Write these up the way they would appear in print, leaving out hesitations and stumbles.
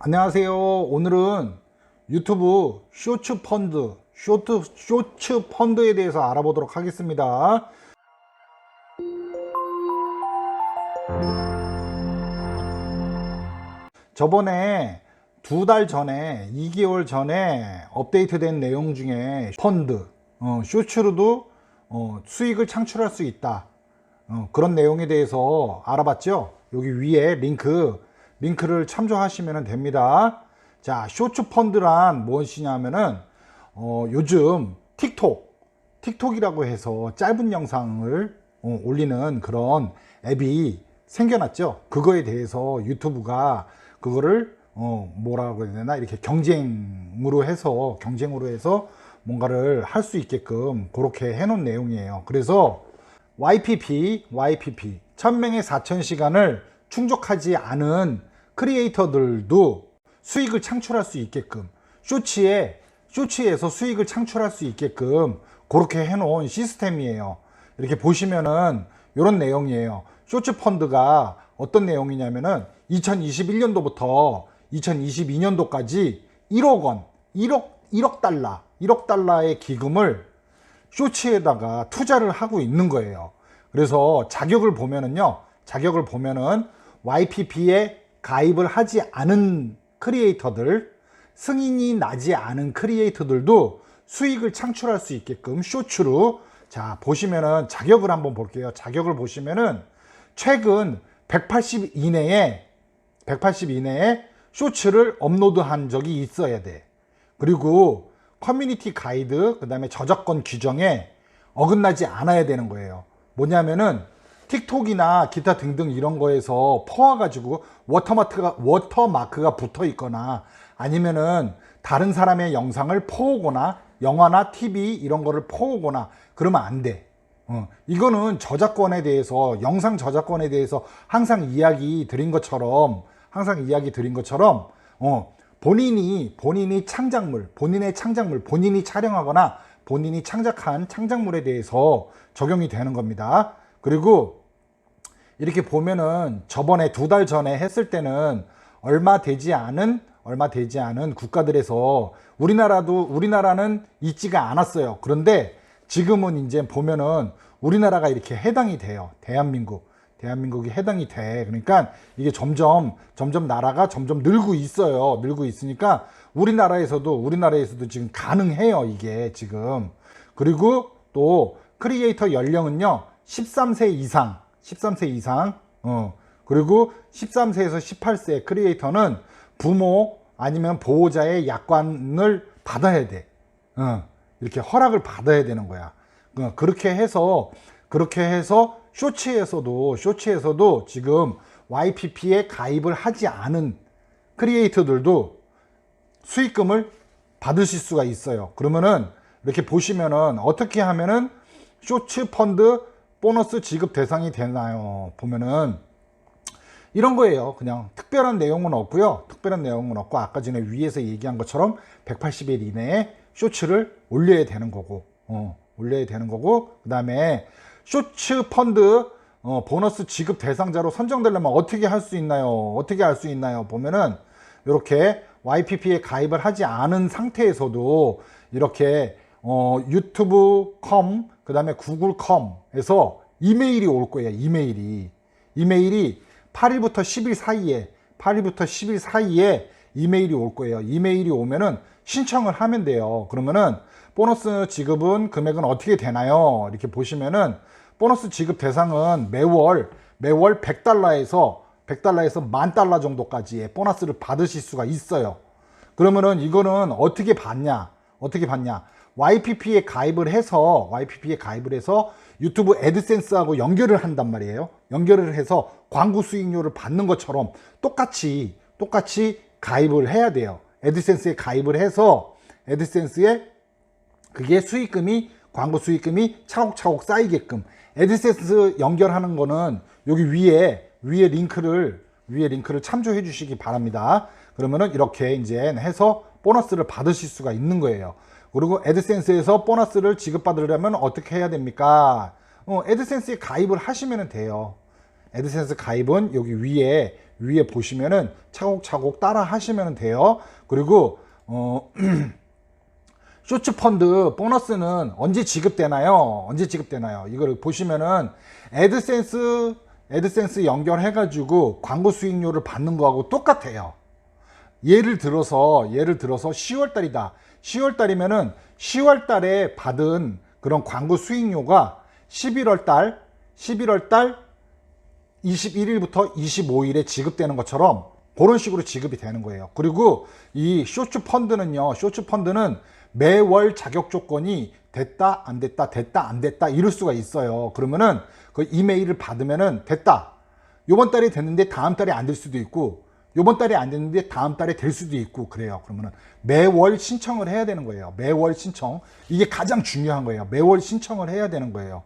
안녕하세요. 오늘은 유튜브 쇼츠 펀드에 대해서 알아보도록 하겠습니다. 저번에 2달 전에, 2개월 전에 업데이트된 내용 중에 펀드, 쇼츠로도 수익을 창출할 수 있다. 그런 내용에 대해서 알아봤죠. 여기 위에 링크를 참조하시면 됩니다. 자, 쇼츠 펀드란 무엇이냐면은 요즘 틱톡이라고 해서 짧은 영상을 올리는 그런 앱이 생겨났죠. 그거에 대해서 유튜브가 그거를 뭐라고 해야 되나, 이렇게 경쟁으로 해서 뭔가를 할 수 있게끔 그렇게 해놓은 내용이에요. 그래서 YPP 1000명의 4000시간을 충족하지 않은 크리에이터들도 수익을 창출할 수 있게끔, 쇼츠에서 수익을 창출할 수 있게끔 그렇게 해놓은 시스템이에요. 이렇게 보시면은 이런 내용이에요. 쇼츠 펀드가 어떤 내용이냐면은 2021년도부터 2022년도까지 1억 원, 1억 달러의 기금을 쇼츠에다가 투자를 하고 있는 거예요. 그래서 자격을 보면은 YPP에 가입을 하지 않은 크리에이터들, 승인이 나지 않은 크리에이터들도 수익을 창출할 수 있게끔 쇼츠로, 자 보시면은 자격을 한번 볼게요. 자격을 보시면은 최근 180 이내에 쇼츠를 업로드한 적이 있어야 돼. 그리고 커뮤니티 가이드, 그 다음에 저작권 규정에 어긋나지 않아야 되는 거예요. 뭐냐면은 틱톡이나 기타 등등 이런 거에서 퍼와가지고 워터마크가 붙어 있거나, 아니면은 다른 사람의 영상을 퍼오거나, 영화나 TV 이런 거를 퍼오거나 그러면 안 돼. 이거는 저작권에 대해서, 영상 저작권에 대해서 항상 이야기 드린 것처럼 본인의 창작물, 본인이 촬영하거나 본인이 창작한 창작물에 대해서 적용이 되는 겁니다. 그리고 이렇게 보면은 저번에 2달 전에 했을 때는 얼마 되지 않은 국가들에서 우리나라는 있지가 않았어요. 그런데 지금은 이제 보면은 우리나라가 이렇게 해당이 돼요. 대한민국이 해당이 돼. 그러니까 이게 점점 나라가 점점 늘고 있어요. 늘고 있으니까 우리나라에서도 지금 가능해요, 이게 지금. 그리고 또 크리에이터 연령은요 13세 이상. 그리고 13세에서 18세 크리에이터는 부모 아니면 보호자의 약관을 받아야 돼. 이렇게 허락을 받아야 되는 거야. 그렇게 해서 쇼츠에서도 지금 YPP에 가입을 하지 않은 크리에이터들도 수익금을 받으실 수가 있어요. 그러면은 이렇게 보시면은 어떻게 하면은 쇼츠 펀드 보너스 지급 대상이 되나요? 보면은 이런 거예요. 그냥 특별한 내용은 없고요. 아까 전에 위에서 얘기한 것처럼 180일 이내에 쇼츠를 올려야 되는 거고, 그 다음에 쇼츠 펀드 보너스 지급 대상자로 선정되려면 어떻게 할 수 있나요? 보면은 이렇게 YPP에 가입을 하지 않은 상태에서도 이렇게 유튜브.com, 그 다음에 구글컴에서 이메일이 올 거예요. 이메일이 8일부터 10일 사이에 이메일이 올 거예요. 이메일이 오면은 신청을 하면 돼요. 그러면은 보너스 지급은 금액은 어떻게 되나요? 이렇게 보시면은 보너스 지급 대상은 매월 100달러에서 10,000달러 정도까지의 보너스를 받으실 수가 있어요. 그러면은 이거는 어떻게 받냐? YPP에 가입을 해서 유튜브 애드센스하고 연결을 한단 말이에요. 연결을 해서 광고 수익료를 받는 것처럼 똑같이 가입을 해야 돼요. 애드센스에 가입을 해서 애드센스에 그게 광고 수익금이 차곡차곡 쌓이게끔, 애드센스 연결하는 거는 여기 위에 링크를 참조해 주시기 바랍니다. 그러면은 이렇게 이제 해서 보너스를 받으실 수가 있는 거예요. 그리고 애드센스에서 보너스를 지급받으려면 어떻게 해야 됩니까? 애드센스에 가입을 하시면 돼요. 애드센스 가입은 여기 위에 위에 보시면은 차곡차곡 따라 하시면 돼요. 그리고 쇼츠 펀드 보너스는 언제 지급되나요? 언제 지급되나요? 이걸 보시면은 애드센스 연결해 가지고 광고 수익료를 받는 거하고 똑같아요. 예를 들어서 10월 달이다. 10월 달이면은 10월 달에 받은 그런 광고 수익료가 11월 달 21일부터 25일에 지급되는 것처럼 그런 식으로 지급이 되는 거예요. 그리고 이 쇼츠 펀드는 매월 자격 조건이 됐다 안 됐다 됐다 안 됐다 이럴 수가 있어요. 그러면은 그 이메일을 받으면은 됐다. 요번 달에 됐는데 다음 달에 안 될 수도 있고, 요번 달에 안 됐는데 다음 달에 될 수도 있고 그래요. 그러면은 매월 신청을 해야 되는 거예요. 매월 신청. 이게 가장 중요한 거예요. 매월 신청을 해야 되는 거예요.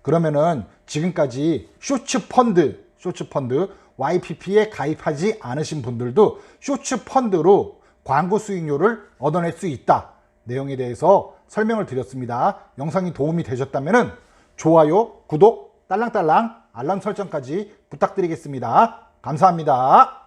그러면은 지금까지 쇼츠 펀드 YPP에 가입하지 않으신 분들도 쇼츠 펀드로 광고 수익료를 얻어낼 수 있다. 내용에 대해서 설명을 드렸습니다. 영상이 도움이 되셨다면 좋아요, 구독, 딸랑딸랑 알람 설정까지 부탁드리겠습니다. 감사합니다.